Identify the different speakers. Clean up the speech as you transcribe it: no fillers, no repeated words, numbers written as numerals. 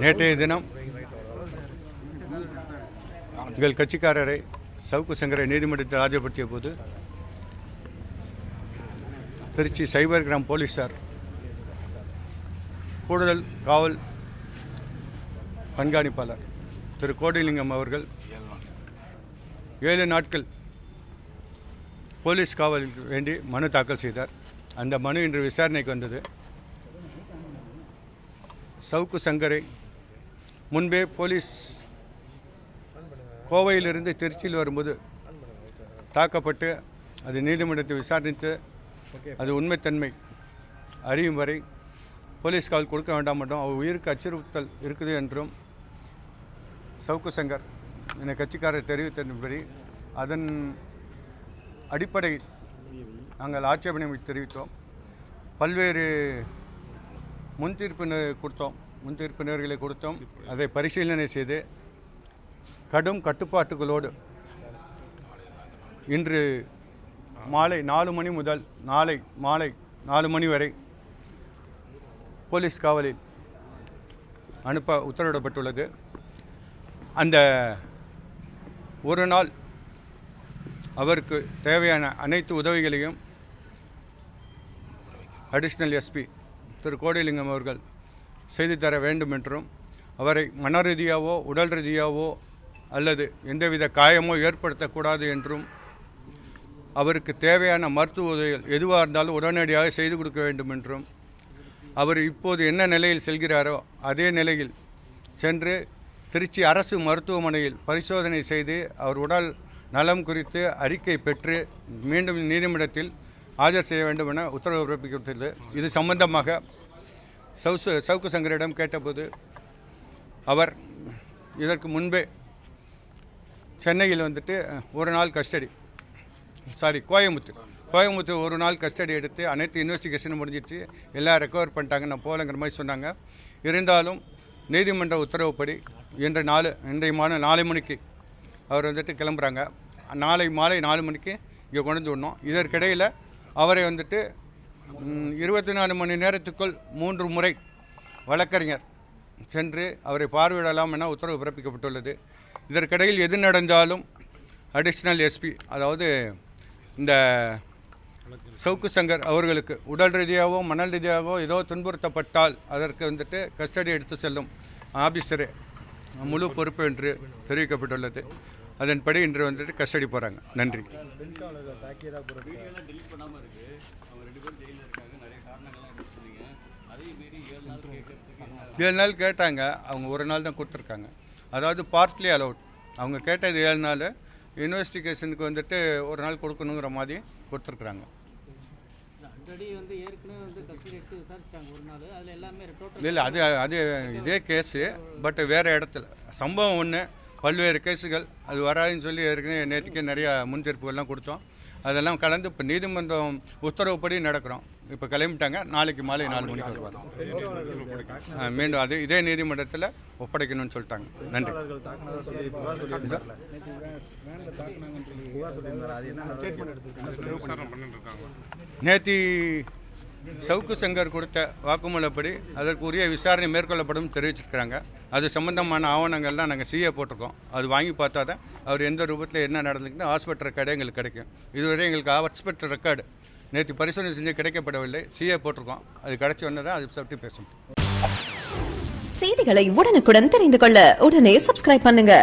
Speaker 1: நேற்றைய தினம் எங்கள் கட்சிக்காரரை சவுக்கு சங்கரை நீதிமன்றத்தில் ஆஜர்படுத்திய போது திருச்சி சைபர் கிராம் போலீஸார் கூடுதல் காவல் கண்காணிப்பாளர் திரு கோடிலிங்கம் அவர்கள் 7 நாட்கள் போலீஸ் காவலில் வேண்டி மனு தாக்கல் செய்தார். அந்த மனு இன்று விசாரணைக்கு வந்தது. சவுக்கு சங்கரை முன்பே போலீஸ் கோவையிலிருந்து திருச்சியில் வரும்போது தாக்கப்பட்டு அது நீதிமன்றத்தை விசாரித்து அது உண்மைத்தன்மை அறியும் வரை போலீஸ் காவல் கொடுக்க வேண்டாம் என்றும் அவர் உயிருக்கு அச்சுறுத்தல் இருக்குது என்றும் சவுக்கு சங்கர் என கட்சிக்காரர் தெரிவித்தபடி அதன் அடிப்படையில் நாங்கள் ஆட்சேபனை தெரிவித்தோம். பல்வேறு முன்தீர்ப்பினர்களை கொடுத்தோம். அதை பரிசீலனை செய்து கடும் கட்டுப்பாட்டுகளோடு இன்று மாலை 4 மணி முதல் நாளை மாலை 4 மணி வரை போலீஸ் காவலில் அனுப்ப உத்தரவிடப்பட்டுள்ளது. அந்த ஒரு நாள் அவருக்கு தேவையான அனைத்து உதவிகளையும் அடிஷ்னல் எஸ்பி திரு கோடிலிங்கம் அவர்கள் செய்து தர வேண்டும் என்றும் அவரை மன ரீதியாவோ உடல் ரீதியாவோ அல்லது எந்தவித காயமோ ஏற்படுத்தக்கூடாது என்றும் அவருக்கு தேவையான மருத்துவ உதவிகள் எதுவாக இருந்தாலும் உடனடியாக செய்து கொடுக்க வேண்டும் என்றும் அவர் இப்போது என்ன நிலையில் செல்கிறாரோ அதே நிலையில் சென்று திருச்சி அரசு மருத்துவமனையில் பரிசோதனை செய்து அவர் உடல் நலம் குறித்து அறிக்கை பெற்று மீண்டும் நீதிமன்றத்தில் ஆஜர் செய்ய வேண்டும் என உத்தரவு பிறப்பிக்கப்பட்டுள்ளது. இது சம்பந்தமாக சவுக்கு சங்கரிடம் கேட்டபோது அவர் இதற்கு முன்பே சென்னையில் ஒரு நாள் கஸ்டடி கோயம்புத்தூர் ஒரு நாள் கஸ்டடி எடுத்து அனைத்து இன்வெஸ்டிகேஷனும் முடிஞ்சிச்சு, எல்லாம் ரெக்கவர் பண்ணிட்டாங்க, நான் போகலங்கிற மாதிரி சொன்னாங்க. இருந்தாலும் நீதிமன்ற உத்தரவுப்படி இன்றைய நாளை மணிக்கு அவர் கிளம்புறாங்க. நாளை மாலை 4 மணிக்கு இங்கே கொண்டு விடணும். இதற்கிடையில் அவரை 24 மணி நேரத்துக்குள் 3 முறை வழக்கறிஞர் சென்று அவரை பார்வையிடலாம் என உத்தரவு பிறப்பிக்கப்பட்டுள்ளது. இதற்கிடையில் எது நடந்தாலும் அடிஷ்னல் எஸ்பி அதாவது இந்த சவுக்கு சங்கர் அவர்களுக்கு உடல் ரீதியாகவோ மணல் ரீதியாகவோ ஏதோ துன்புறுத்தப்பட்டால் அதற்கு கஸ்டடி எடுத்து செல்லும் ஆபீசரே முழு பொறுப்பு என்று தெரிவிக்கப்பட்டுள்ளது. அதன்படி இன்று கஸ்டடி போகிறாங்க. நன்றி. 7 நாள் கேட்டாங்க, அவங்க ஒரு நாள் தான் கொடுத்துருக்காங்க. அதாவது பார்ட்லி அலவுட். அவங்க கேட்டது 7 நாள், இன்வெஸ்டிகேஷனுக்கு ஒரு நாள் கொடுக்கணுங்கிற மாதிரி கொடுத்துருக்குறாங்க. இல்லை அது இதே கேஸு, பட் வேறு இடத்துல சம்பவம் ஒன்று, பல்வேறு கேஸுகள் அது வராதுன்னு சொல்லி ஏற்கனவே நேற்றுக்கே நிறையா முன்தீர்ப்புகள்லாம் கொடுத்தோம். அதெல்லாம் கலந்து இப்போ நீதிமன்றம் உத்தரவுப்படி நடக்கிறோம். இப்போ கிளம்பிட்டாங்க. நாளைக்கு மாலை 4 மணிக்கு வருவாங்க. மீண்டும் இதே நீதிமன்றத்தில் ஒப்படைக்கணும்னு சொல்லிட்டாங்க. நன்றி. நேற்று சவுக்கு சங்கர் கொடுத்த வாக்குமூலப்படி அதற்குரிய விசாரணை மேற்கொள்ளப்படும் தெரிவிச்சிருக்கிறாங்க. அது சம்பந்தமான ஆவணங்கள்லாம் நாங்கள் சிஏ போட்டிருக்கோம். அது வாங்கி பார்த்தா தான் அவர் எந்த ரூபத்தில் என்ன நடந்துக்குன்னு ஹாஸ்பிட்டல் ரெக்கார்டு எங்களுக்கு கிடைக்கும். இதுவரை எங்களுக்கு ஹாஸ்பிட்டல் ரெக்கார்டு நேற்று பரிசோதனை செஞ்சு கிடைக்கப்படவில்லை. சிஏ போட்டிருக்கோம். அது கிடைச்சி வந்தால் தான் அது பற்றி பேசணும்.
Speaker 2: செய்திகளை உடனுக்குடன் தெரிந்து கொள்ள உடனே சப்ஸ்கிரைப் பண்ணுங்க.